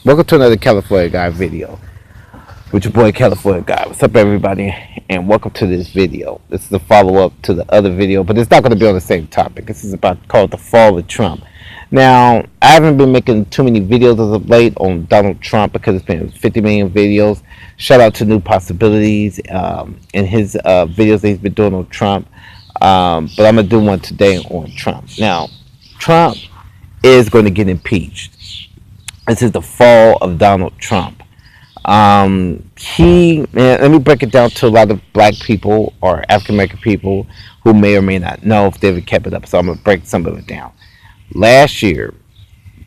Welcome to another California Guy video with your boy California Guy. What's up, everybody? And welcome to this video. This is a follow-up to the other video, but it's not going to be on the same topic. This is about called the fall of Trump. Now, I haven't been making too many videos as of late on Donald Trump because it's been 50 million videos. Shout out to New Possibilities and his videos that he's been doing on Trump. But I'm going to do one today on Trump. Now, Trump is going to get impeached. This is the fall of Donald Trump. Let me break it down to a lot of black people or African American people who may or may not know if they've kept it up. So I'm going to break some of it down. Last year,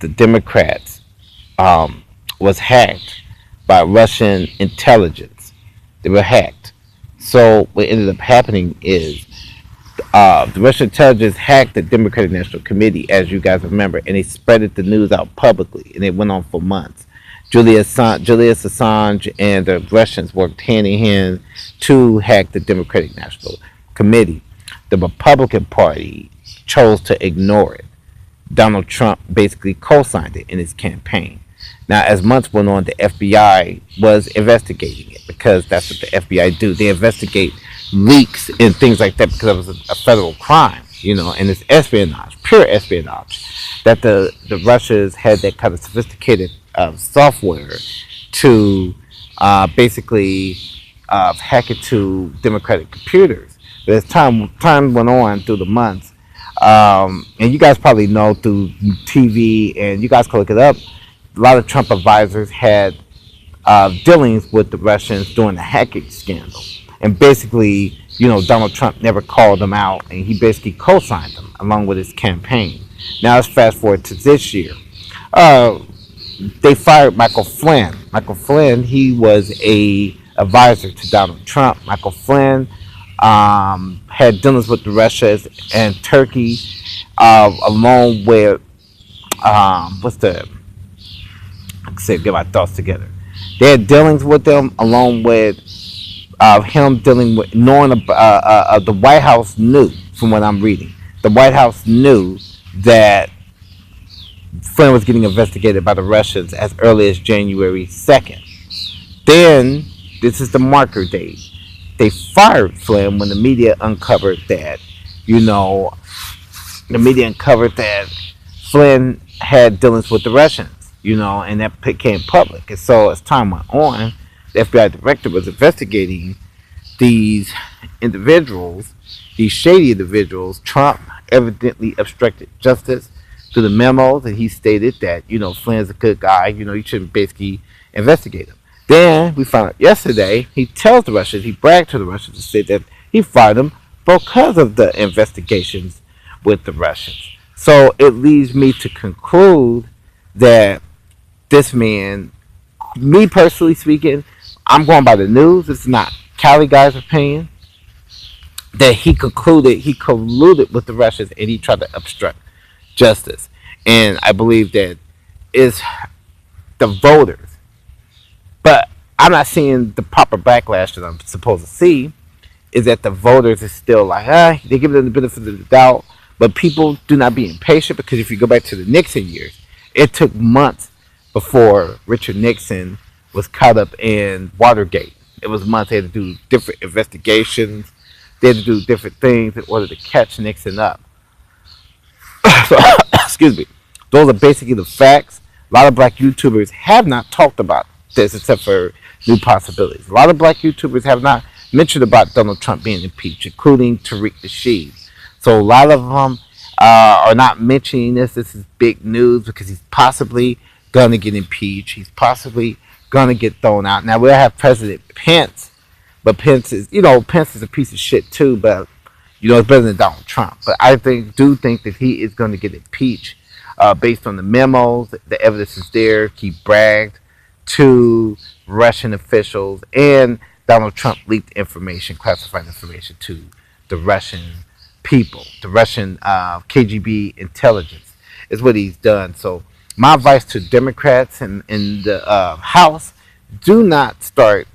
the Democrats was hacked by Russian intelligence. They were hacked. So what ended up happening is the Russian intelligence hacked the Democratic National Committee, as you guys remember, and they spreaded the news out publicly, and it went on for months. Julius Assange and the Russians worked hand in hand to hack the Democratic National Committee. The Republican Party chose to ignore it. Donald Trump basically co-signed it in his campaign. Now, as months went on, the FBI was investigating it because that's what the FBI do. They investigate leaks and things like that because it was a federal crime, and it's espionage, pure espionage, that the Russians had that kind of sophisticated software to basically hack it to Democratic computers. But as time went on through the months, and you guys probably know through TV, and you guys can look it up, a lot of Trump advisors had dealings with the Russians during the hacking scandal. And basically, Donald Trump never called them out, and he basically co-signed them along with his campaign. Now let's fast forward to this year. They fired Michael Flynn. Michael Flynn, he was a advisor to Donald Trump. Michael Flynn had dealings with the Russians and Turkey, along with get my thoughts together. They had dealings with them along with him dealing with knowing the White House knew, from what I'm reading, the White House knew that Flynn was getting investigated by the Russians as early as January 2nd. Then, this is the marker date. They fired Flynn when the media uncovered that, Flynn had dealings with the Russians, and that became public. And so as time went on, the FBI director was investigating these individuals, these shady individuals. Trump evidently obstructed justice through the memos, and he stated that, Flynn's a good guy, you shouldn't basically investigate him. Then we found out yesterday, he tells the Russians, he bragged to the Russians to say that he fired them because of the investigations with the Russians. So it leads me to conclude that this man, me personally speaking, I'm going by the news, it's not Cali Guy's opinion, that he colluded with the Russians and he tried to obstruct justice. And I believe that it's the voters. But I'm not seeing the proper backlash that I'm supposed to see, is that the voters is still like, they give them the benefit of the doubt. But people do not be impatient, because if you go back to the Nixon years, it took months before Richard Nixon was caught up in Watergate. It was months. They had to do different investigations. They had to do different things in order to catch Nixon up. So, excuse me. Those are basically the facts. A lot of black YouTubers have not talked about this except for New Possibilities. A lot of black YouTubers have not mentioned about Donald Trump being impeached, including Tariq Nasheed. So a lot of them are not mentioning this. This is big news because he's possibly going to get impeached. He's possibly going to get thrown out. Now, we'll have President Pence, but Pence is a piece of shit too, but, it's better than Donald Trump. But I do think that he is going to get impeached based on the memos. The evidence is there. He bragged to Russian officials, and Donald Trump leaked information, classified information, to the Russian people. The Russian KGB intelligence is what he's done. So my advice to Democrats in the House, do not start,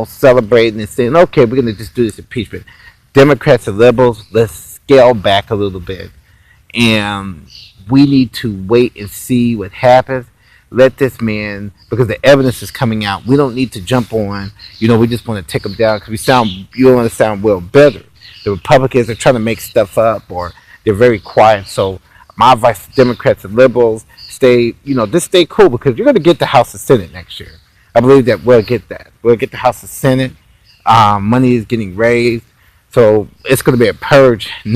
celebrating and saying, okay, we're going to just do this impeachment. Democrats and liberals, let's scale back a little bit. And we need to wait and see what happens. let this man, because the evidence is coming out. We don't need to jump on. We just want to take him down because you don't want to sound well better. The Republicans are trying to make stuff up, or they're very quiet. So my advice to Democrats and liberals, just stay cool, because you're going to get the House and Senate next year. I believe that we'll get that. We'll get the House and Senate. Money is getting raised. So it's going to be a purge next